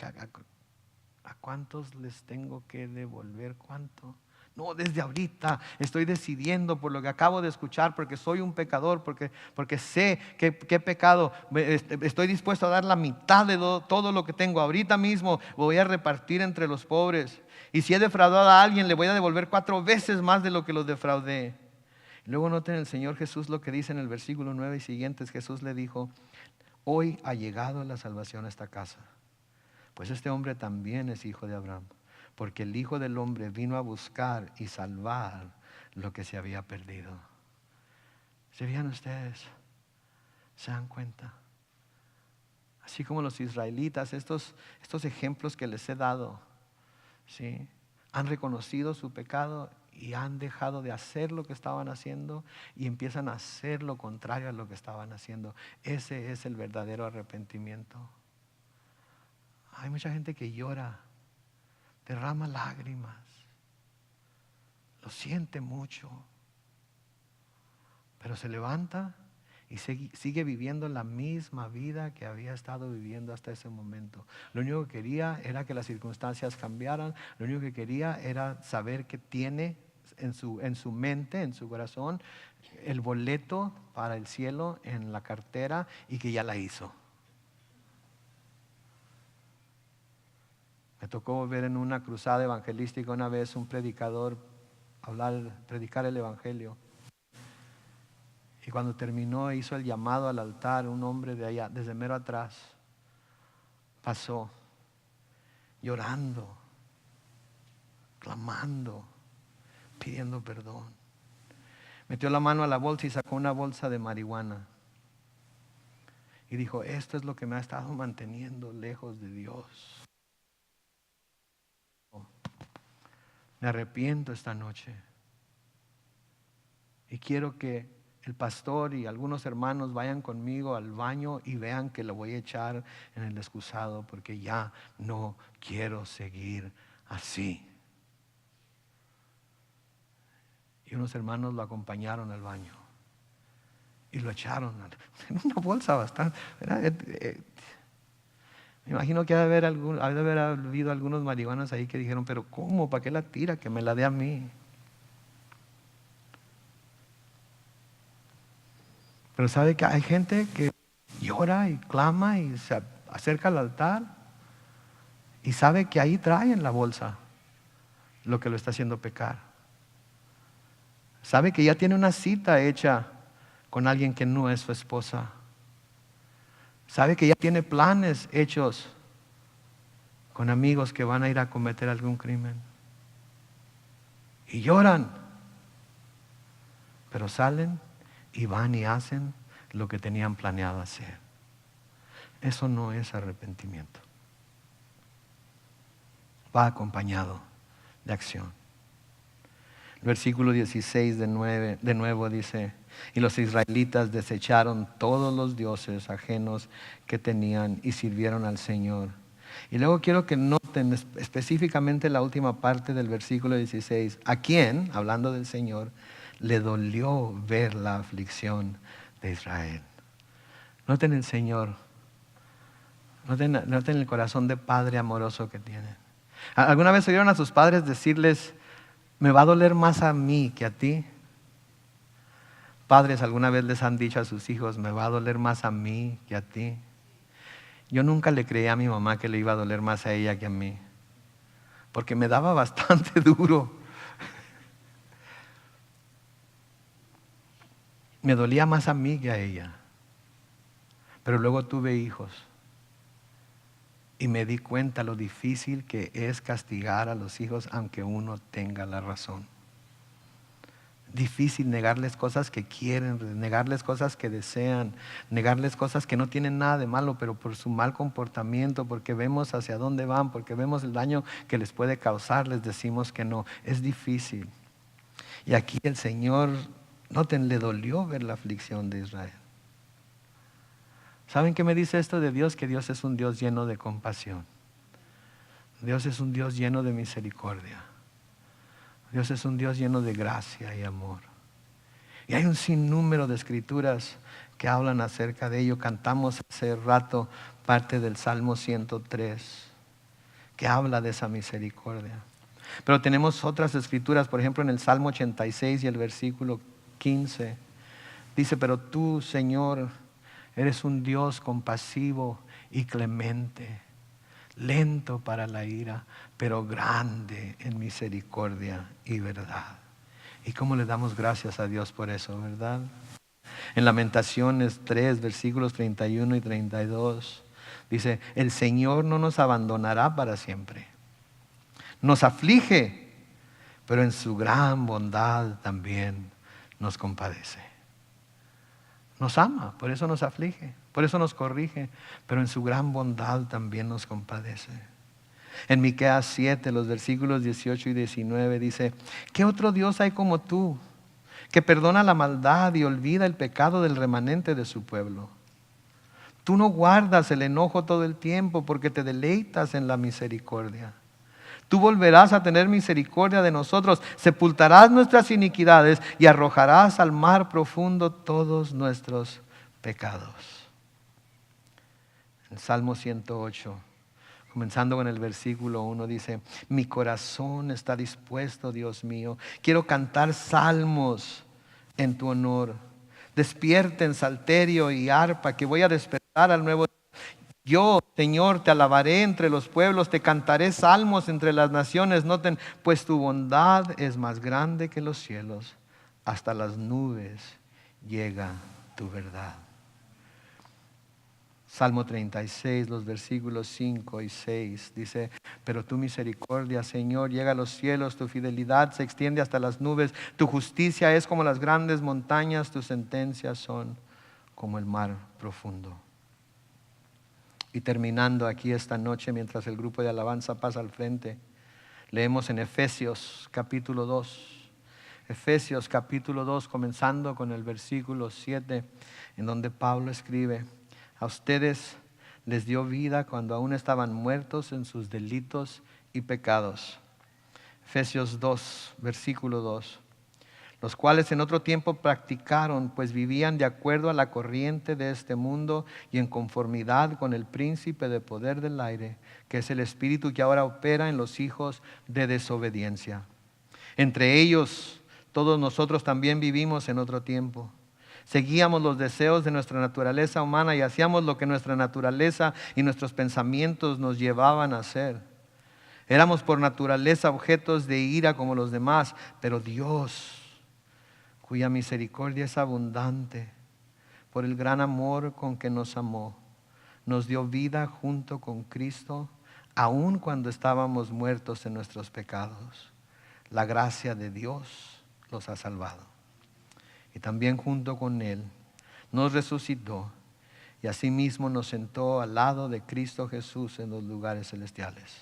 ¿a cuántos les tengo que devolver cuánto? No, desde ahorita estoy decidiendo por lo que acabo de escuchar, porque soy un pecador, porque sé que he pecado. Estoy dispuesto a dar la mitad de todo lo que tengo. Ahorita mismo voy a repartir entre los pobres. Y si he defraudado a alguien, le voy a devolver 4 veces más de lo que los defraudé. Luego noten el Señor Jesús lo que dice en el versículo 9 y siguientes. Jesús le dijo: hoy ha llegado la salvación a esta casa, pues este hombre también es hijo de Abraham, porque el Hijo del Hombre vino a buscar y salvar lo que se había perdido. ¿Se veían ustedes? ¿Se dan cuenta? Así como los israelitas, estos ejemplos que les he dado, ¿sí?, han reconocido su pecado y han dejado de hacer lo que estaban haciendo y empiezan a hacer lo contrario a lo que estaban haciendo. Ese es el verdadero arrepentimiento. Hay mucha gente que llora, derrama lágrimas, lo siente mucho, pero se levanta y sigue viviendo la misma vida que había estado viviendo hasta ese momento. Lo único que quería era que las circunstancias cambiaran. Lo único que quería era saber que tiene en su mente, en su corazón, el boleto para el cielo en la cartera y que ya la hizo. Me tocó ver en una cruzada evangelística una vez un predicador predicar el evangelio. Y cuando terminó, hizo el llamado al altar. Un hombre de allá, desde mero atrás, pasó llorando, clamando, pidiendo perdón. Metió la mano a la bolsa y sacó una bolsa de marihuana. Y dijo: esto es lo que me ha estado manteniendo lejos de Dios. Me arrepiento esta noche. Y quiero que el pastor y algunos hermanos vayan conmigo al baño y vean que lo voy a echar en el excusado, porque ya no quiero seguir así. Y unos hermanos lo acompañaron al baño y lo echaron en una bolsa bastante. Me imagino que ha de haber habido algunos marihuanos ahí que dijeron: pero ¿cómo? ¿Para qué la tira? Que me la dé a mí. Pero sabe que hay gente que llora y clama y se acerca al altar y sabe que ahí trae en la bolsa lo que lo está haciendo pecar. Sabe que ya tiene una cita hecha con alguien que no es su esposa. Sabe que ya tiene planes hechos con amigos que van a ir a cometer algún crimen. Y lloran, pero salen y van y hacen lo que tenían planeado hacer. Eso no es arrepentimiento. Va acompañado de acción. El versículo 16 de nuevo dice: y los israelitas desecharon todos los dioses ajenos que tenían y sirvieron al Señor. Y luego quiero que noten específicamente la última parte del versículo 16. ¿A quién, hablando del Señor, le dolió ver la aflicción de Israel? Noten el Señor. Noten el corazón de padre amoroso que tiene. ¿Alguna vez oyeron a sus padres decirles: me va a doler más a mí que a ti? Padres, ¿alguna vez les han dicho a sus hijos: me va a doler más a mí que a ti? Yo nunca le creí a mi mamá que le iba a doler más a ella que a mí, porque me daba bastante duro. Me dolía más a mí que a ella. Pero luego tuve hijos y me di cuenta lo difícil que es castigar a los hijos aunque uno tenga la razón. difícil negarles cosas que quieren, negarles cosas que desean, negarles cosas que no tienen nada de malo, pero por su mal comportamiento, porque vemos hacia dónde van, porque vemos el daño que les puede causar, les decimos que no. Es difícil. Y aquí el Señor, noten, le dolió ver la aflicción de Israel. ¿Saben qué me dice esto de Dios? Que Dios es un Dios lleno de compasión. Dios es un Dios lleno de misericordia. Dios es un Dios lleno de gracia y amor. Y hay un sinnúmero de escrituras que hablan acerca de ello. Cantamos hace rato parte del Salmo 103, que habla de esa misericordia. Pero tenemos otras escrituras, por ejemplo en el Salmo 86 y el versículo 15. Dice, pero tú, Señor, eres un Dios compasivo y clemente, lento para la ira, pero grande en misericordia y verdad. ¿Y cómo le damos gracias a Dios por eso, verdad? En Lamentaciones 3, versículos 31 y 32, dice, el Señor no nos abandonará para siempre. Nos aflige, pero en su gran bondad también nos compadece. Nos ama, por eso nos aflige, por eso nos corrige, pero en su gran bondad también nos compadece. En Miqueas 7, los versículos 18 y 19 dice, ¿qué otro Dios hay como tú, que perdona la maldad y olvida el pecado del remanente de su pueblo? Tú no guardas el enojo todo el tiempo porque te deleitas en la misericordia. Tú volverás a tener misericordia de nosotros, sepultarás nuestras iniquidades y arrojarás al mar profundo todos nuestros pecados. En Salmo 108, comenzando con el versículo 1, dice, mi corazón está dispuesto, Dios mío. Quiero cantar salmos en tu honor. Despierten salterio y arpa, que voy a despertar al nuevo. Yo, Señor, te alabaré entre los pueblos, te cantaré salmos entre las naciones. Noten, pues tu bondad es más grande que los cielos, hasta las nubes llega tu verdad. Salmo 36, los versículos 5 y 6, dice, pero tu misericordia, Señor, llega a los cielos, tu fidelidad se extiende hasta las nubes, tu justicia es como las grandes montañas, tus sentencias son como el mar profundo. Y terminando aquí esta noche, mientras el grupo de alabanza pasa al frente, leemos en Efesios capítulo 2. Efesios capítulo 2, comenzando con el versículo 7, en donde Pablo escribe, a ustedes les dio vida cuando aún estaban muertos en sus delitos y pecados. Efesios 2, versículo 2. Los cuales en otro tiempo practicaron, pues vivían de acuerdo a la corriente de este mundo y en conformidad con el príncipe de poder del aire, que es el espíritu que ahora opera en los hijos de desobediencia. Entre ellos, todos nosotros también vivimos en otro tiempo. Seguíamos los deseos de nuestra naturaleza humana y hacíamos lo que nuestra naturaleza y nuestros pensamientos nos llevaban a hacer. Éramos por naturaleza objetos de ira como los demás, pero Dios, cuya misericordia es abundante, por el gran amor con que nos amó, nos dio vida junto con Cristo, aun cuando estábamos muertos en nuestros pecados. La gracia de Dios los ha salvado. Y también junto con Él nos resucitó y asimismo nos sentó al lado de Cristo Jesús en los lugares celestiales,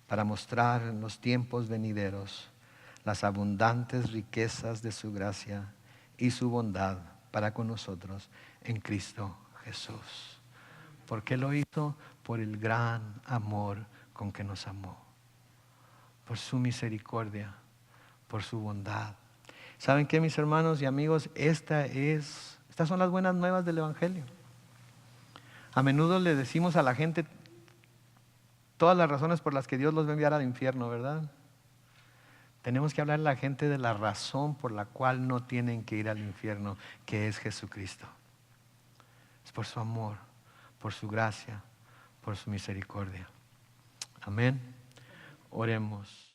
para mostrar en los tiempos venideros las abundantes riquezas de su gracia y su bondad para con nosotros en Cristo Jesús. ¿Por qué lo hizo? Por el gran amor con que nos amó, por su misericordia, por su bondad. ¿Saben qué, mis hermanos y amigos? Estas son las buenas nuevas del Evangelio. A menudo le decimos a la gente todas las razones por las que Dios los va a enviar al infierno, ¿verdad? Tenemos que hablar a la gente de la razón por la cual no tienen que ir al infierno, que es Jesucristo. Es por su amor, por su gracia, por su misericordia. Amén. Oremos.